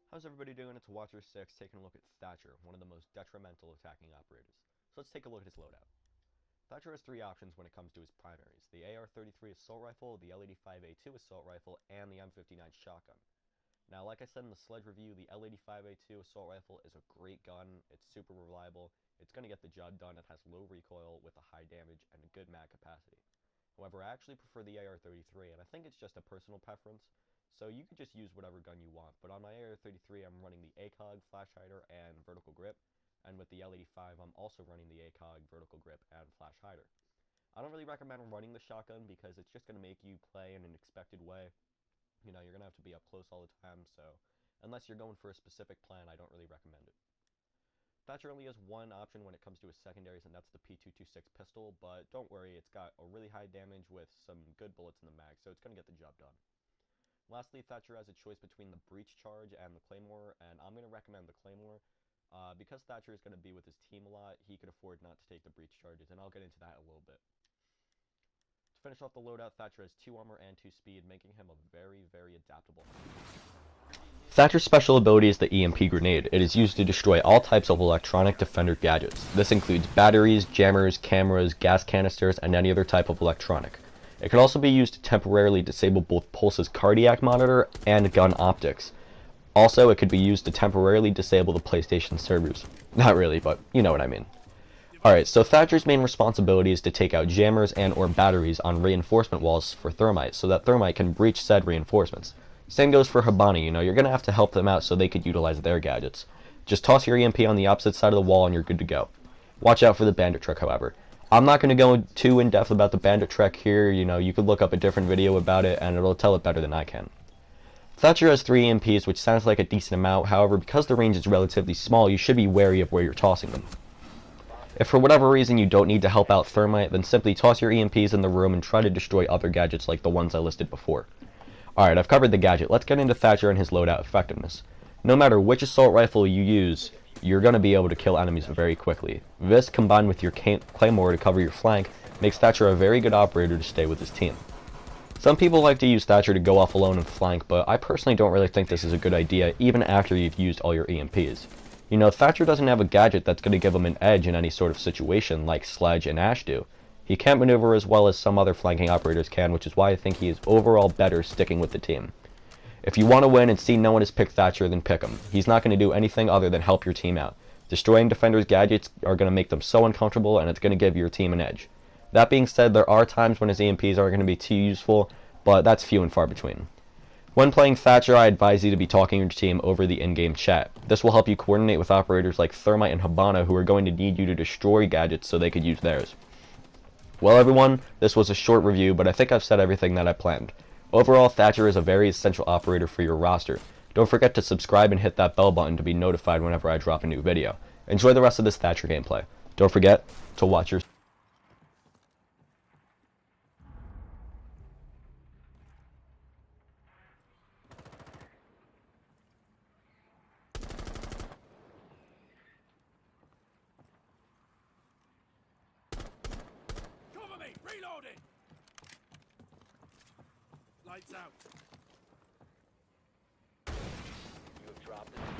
How's everybody doing? It's Watcher 6 taking a look at Thatcher, one of the most detrimental attacking operators. So let's take a look at his loadout. Thatcher has three options when it comes to his primaries: the AR-33 assault rifle, the L-85A2 assault rifle, and the M59 shotgun. Now, like I said in the sledge review, the L-85A2 assault rifle is a great gun. It's super reliable. It's going to get the job done. It has low recoil with a high damage and a good mag capacity. However, I actually prefer the AR-33, and I think it's just a personal preference. So you could just use whatever gun you want, but on my AR-33 I'm running the ACOG, flash hider, and vertical grip, and with the L-85 I'm also running the ACOG, vertical grip, and flash hider. I don't really recommend running the shotgun because it's just going to make you play in an expected way. You know, you're going to have to be up close all the time, so unless you're going for a specific plan, I don't really recommend it. Thatcher only has one option when it comes to his secondaries, and that's the P226 pistol, but don't worry, it's got a really high damage with some good bullets in the mag, so it's going to get the job done. Lastly, Thatcher has a choice between the breach charge and the claymore, and I'm going to recommend the claymore. Because Thatcher is going to be with his team a lot, he could afford not to take the breach charges, and I'll get into that a little bit. To finish off the loadout, Thatcher has 2 armor and 2 speed, making him a very, very adaptable hunter. Thatcher's special ability is the EMP grenade. It is used to destroy all types of electronic defender gadgets. This includes batteries, jammers, cameras, gas canisters, and any other type of electronic. It can also be used to temporarily disable both Pulse's cardiac monitor and gun optics. Also, it could be used to temporarily disable the PlayStation servers. Not really, but you know what I mean. Alright, so Thatcher's main responsibility is to take out jammers and or batteries on reinforcement walls for thermite, so that thermite can breach said reinforcements. Same goes for Habana, you know, you're going to have to help them out so they could utilize their gadgets. Just toss your EMP on the opposite side of the wall and you're good to go. Watch out for the bandit truck, however. I'm not going to go too in-depth about the bandit truck here. You know, you could look up a different video about it and it'll tell it better than I can. Thatcher has 3 EMPs, which sounds like a decent amount. However, because the range is relatively small, you should be wary of where you're tossing them. If for whatever reason you don't need to help out thermite, then simply toss your EMPs in the room and try to destroy other gadgets like the ones I listed before. Alright, I've covered the gadget. Let's get into Thatcher and his loadout effectiveness. No matter which assault rifle you use, you're going to be able to kill enemies very quickly. This, combined with your claymore to cover your flank, makes Thatcher a very good operator to stay with his team. Some people like to use Thatcher to go off alone and flank, but I personally don't really think this is a good idea, even after you've used all your EMPs. You know, Thatcher doesn't have a gadget that's going to give him an edge in any sort of situation like Sledge and Ash do. He can't maneuver as well as some other flanking operators can, which is why I think he is overall better sticking with the team. If you want to win and see no one has picked Thatcher, then pick him. He's not going to do anything other than help your team out. Destroying defenders' gadgets are going to make them so uncomfortable, and it's going to give your team an edge. That being said, there are times when his EMPs aren't going to be too useful, but that's few and far between. When playing Thatcher, I advise you to be talking to your team over the in-game chat. This will help you coordinate with operators like Thermite and Habana, who are going to need you to destroy gadgets so they could use theirs. Well everyone, this was a short review, but I think I've said everything that I planned. Overall, Thatcher is a very essential operator for your roster. Don't forget to subscribe and hit that bell button to be notified whenever I drop a new video. Enjoy the rest of this Thatcher gameplay. Don't forget to watch your... Cover me! Reloading! Lights out. You have dropped the